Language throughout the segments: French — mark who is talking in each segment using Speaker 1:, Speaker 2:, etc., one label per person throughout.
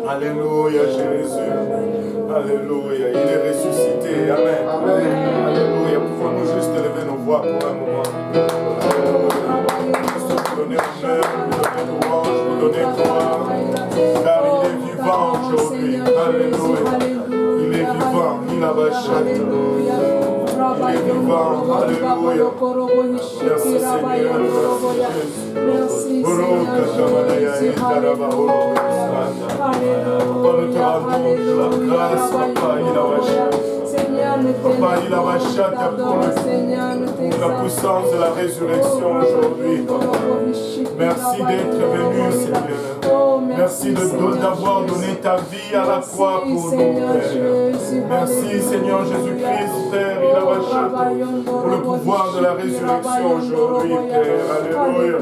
Speaker 1: Alléluia, Jésus. Alléluia. Il est ressuscité. Amen. Alléluia. Pouvons-nous juste élever nos voix pour un moment. Juste vous donner honneur, vous donner louange, vous donner gloire. Car il est vivant aujourd'hui. Alléluia. Il est vivant. Il a bâché. Il est vivant. Alléluia. Merci Seigneur. Merci Seigneur. Papa, nous te rendons la grâce, Papa, il a bâché. Papa, il a bâché pour la puissance de la résurrection aujourd'hui. Merci d'être venu, Seigneur. Merci d'avoir donné ta vie à la croix pour nous, Père. Merci, Seigneur Jésus-Christ, Père, il a bâché pour le pouvoir de la résurrection aujourd'hui, Père. Alléluia.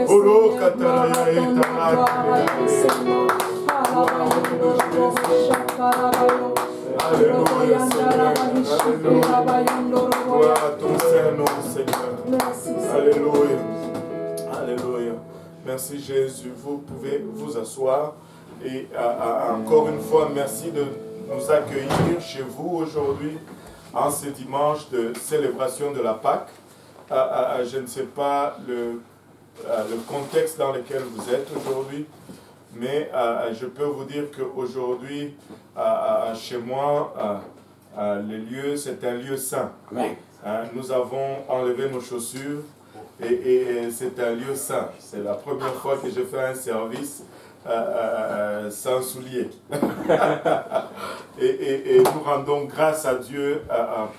Speaker 1: Oro kataraya etaraki. Alléluia, Seigneur. Alléluia. Gloire à ton Saint-Nom, Seigneur. Alléluia. Alléluia. Merci Jésus. Vous pouvez vous asseoir. Et encore une fois, merci de nous accueillir chez vous aujourd'hui en ce dimanche de célébration de la Pâque. Je ne sais pas le contexte dans lequel vous êtes aujourd'hui, mais je peux vous dire qu'aujourd'hui, chez moi, le lieu, c'est un lieu saint. Nous avons enlevé nos chaussures et c'est un lieu saint. C'est la première fois que je fais un service sans souliers. et nous rendons grâce à Dieu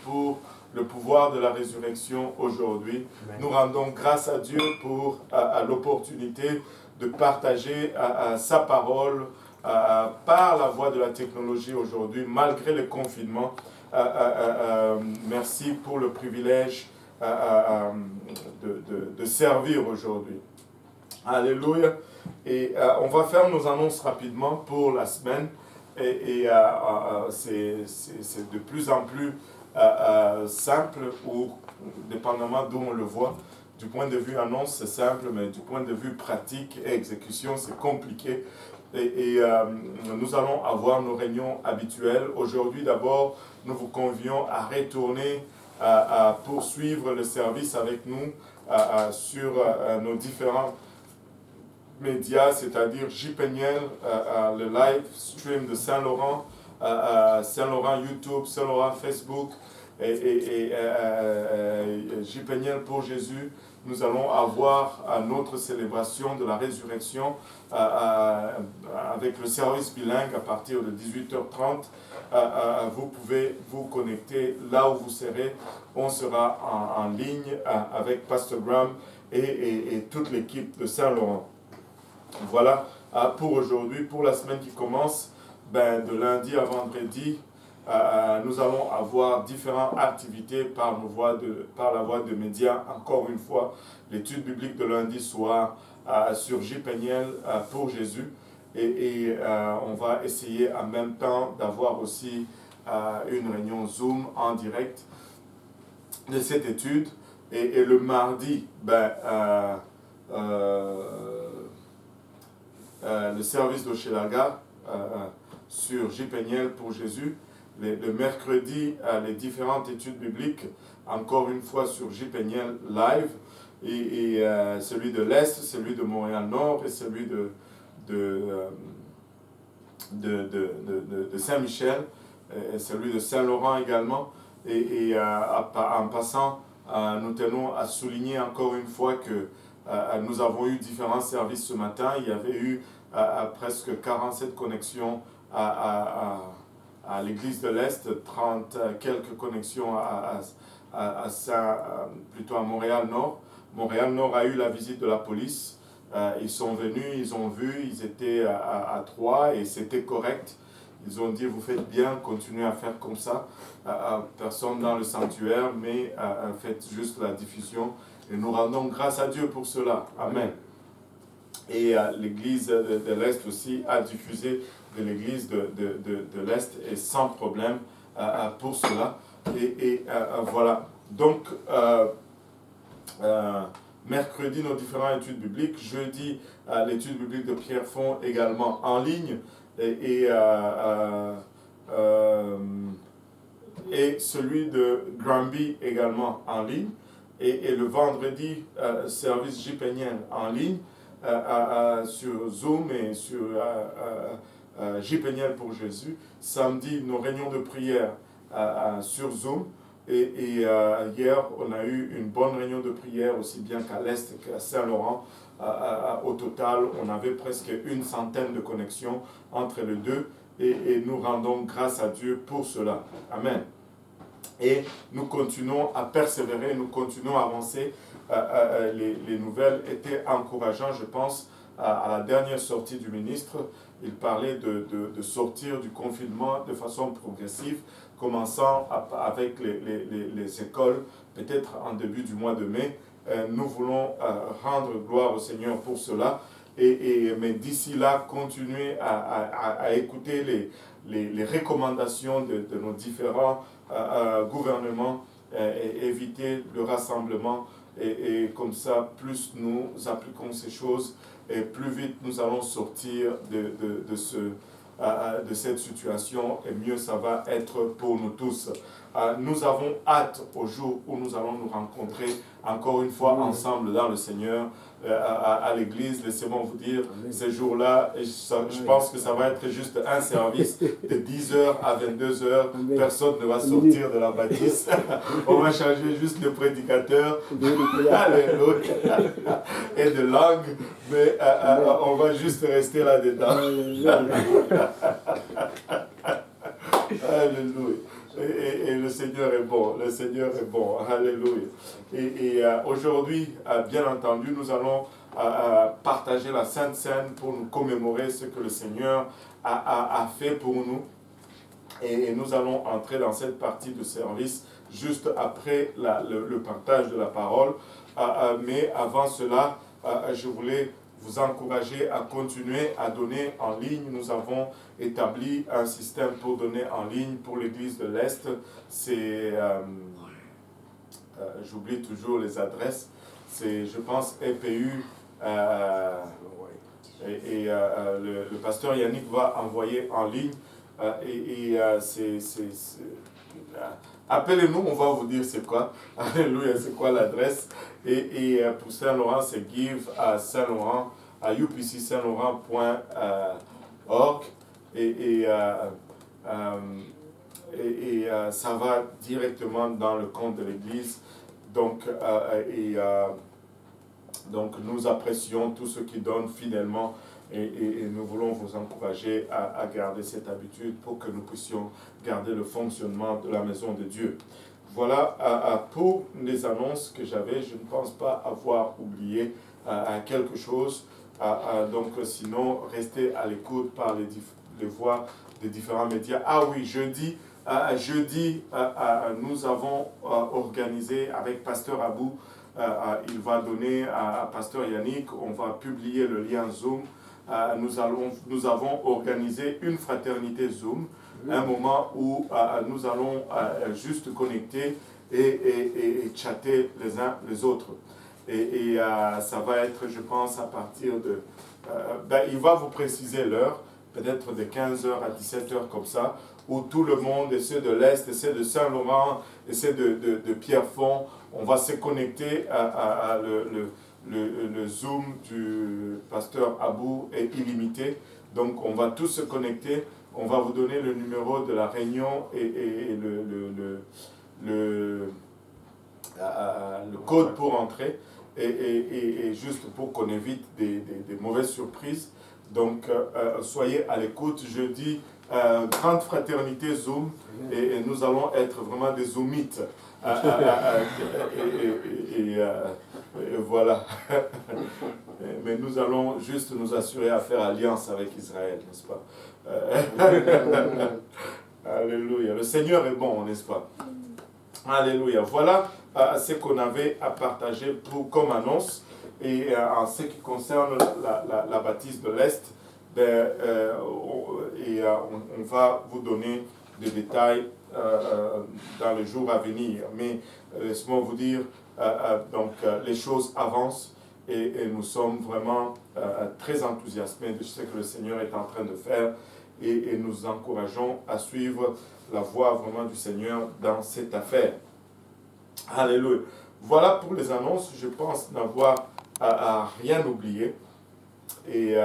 Speaker 1: pour le pouvoir de la résurrection aujourd'hui. Nous rendons grâce à Dieu pour l'opportunité de partager sa parole par la voie de la technologie aujourd'hui, malgré le confinement. Merci pour le privilège de servir aujourd'hui. Alléluia. Et on va faire nos annonces rapidement pour la semaine. Et c'est de plus en plus simple, ou dépendamment d'où on le voit. Du point de vue annonce, c'est simple, mais du point de vue pratique et exécution, c'est compliqué. Et nous allons avoir nos réunions habituelles. Aujourd'hui, d'abord, nous vous convions à retourner à poursuivre le service avec nous sur nos différents médias, c'est-à-dire JPNL, le live stream de Saint-Laurent, Saint-Laurent YouTube, Saint-Laurent Facebook et JPNL pour Jésus. Nous allons avoir notre célébration de la résurrection avec le service bilingue à partir de 18h30. Vous pouvez vous connecter là où vous serez. On sera en ligne avec Pastor Graham et toute l'équipe de Saint-Laurent. Voilà pour aujourd'hui. Pour la semaine qui commence, de lundi à vendredi, nous allons avoir différentes activités par la voie de médias. Encore une fois, l'étude biblique de lundi soir sur JPNL pour Jésus. Et on va essayer en même temps d'avoir aussi une réunion Zoom en direct de cette étude. Et le mardi, le service d'Hochelaga sur JPNL pour Jésus. Le mercredi, les différentes études bibliques, encore une fois sur JPNL live, et celui de l'Est, celui de Montréal-Nord et celui de Saint-Michel, et celui de Saint-Laurent également. Et en passant, nous tenons à souligner encore une fois que nous avons eu différents services ce matin. Il y avait eu presque 47 connexions à l'église de l'Est, 30 quelques connexions plutôt à Montréal-Nord. Montréal-Nord a eu la visite de la police. Ils sont venus, ils ont vu, ils étaient à 3 et c'était correct. Ils ont dit, vous faites bien, continuez à faire comme ça. Personne dans le sanctuaire, mais faites juste la diffusion. Et nous rendons grâce à Dieu pour cela. Amen. Et l'église de l'Est aussi a diffusé de l'église de l'Est et sans problème pour cela. Et voilà. Donc, mercredi nos différentes études bibliques, jeudi l'étude biblique de Pierrefonds également en ligne, et celui de Granby également en ligne, et le vendredi service JPNL en ligne sur Zoom et sur JPNL pour Jésus. Samedi nos réunions de prière sur Zoom. Et hier, on a eu une bonne réunion de prière, aussi bien qu'à l'Est qu'à Saint-Laurent. Au total, on avait presque 100 de connexions entre les deux. Et nous rendons grâce à Dieu pour cela. Amen. Et nous continuons à persévérer, nous continuons à avancer. Les nouvelles étaient encourageantes, je pense, à la dernière sortie du ministre. Il parlait de sortir du confinement de façon progressive, commençant avec les écoles, peut-être en début du mois de mai. Nous voulons rendre gloire au Seigneur pour cela. Mais d'ici là, continuer à écouter les recommandations de nos différents gouvernements, et éviter le rassemblement. Et comme ça, plus nous appliquons ces choses, et plus vite nous allons sortir de cette situation, et mieux ça va être pour nous tous. Nous avons hâte au jour où nous allons nous rencontrer encore une fois ensemble dans le Seigneur, à l'église. Laissez-moi vous dire, ces jours-là, je pense que ça va être juste un service de 10h à 22h. Personne ne va sortir de la bâtisse. On va changer juste le prédicateur et de langue, mais on va juste rester là-dedans. Alléluia. Et le Seigneur est bon, le Seigneur est bon, alléluia. Et aujourd'hui, bien entendu, nous allons partager la Sainte Seine pour nous commémorer ce que le Seigneur a fait pour nous. Et nous allons entrer dans cette partie de service juste après le partage de la parole. Mais avant cela, je voulais vous encourager à continuer à donner en ligne. Nous avons établi un système pour donner en ligne pour l'Église de l'Est. C'est, j'oublie toujours les adresses, c'est, je pense, EPU, le pasteur Yannick va envoyer en ligne, appelez-nous, on va vous dire c'est quoi. Alléluia, c'est quoi l'adresse. Et pour Saint-Laurent, c'est give à Saint-Laurent, à upcsaint-laurent.org. Et ça va directement dans le compte de l'Église. Donc nous apprécions tous ceux qui donnent fidèlement. Et nous voulons vous encourager à garder cette habitude pour que nous puissions garder le fonctionnement de la maison de Dieu. Voilà pour les annonces que j'avais. Je ne pense pas avoir oublié quelque chose. Donc sinon, restez à l'écoute par les voies des différents médias. Ah oui, jeudi, nous avons organisé avec Pasteur Abou, il va donner à Pasteur Yannick, on va publier le lien Zoom. Nous avons organisé une fraternité Zoom, un moment où nous allons juste connecter et chatter les uns les autres. Et ça va être, je pense, à partir de... il va vous préciser l'heure, peut-être de 15h à 17h comme ça, où tout le monde, et ceux de l'Est, et ceux de Saint-Laurent, et ceux de Pierrefonds, on va se connecter à le Zoom du pasteur Abou est illimité. Donc on va tous se connecter. On va vous donner le numéro de la réunion et le code pour entrer. Et juste pour qu'on évite des mauvaises surprises. Donc soyez à l'écoute. Jeudi, grande fraternité Zoom. Et nous allons être vraiment des Zoomites. Et voilà. Mais nous allons juste nous assurer à faire alliance avec Israël, n'est-ce pas? Alléluia. Le Seigneur est bon, n'est-ce pas? Alléluia. Voilà ce qu'on avait à partager comme annonce. Et en ce qui concerne la baptise de l'Est, on va vous donner des détails dans les jours à venir. Mais laissez-moi vous dire, les choses avancent et nous sommes vraiment très enthousiasmés de ce que le Seigneur est en train de faire et nous encourageons à suivre la voie vraiment du Seigneur dans cette affaire. Alléluia. Voilà pour les annonces. Je pense n'avoir rien oublié. Et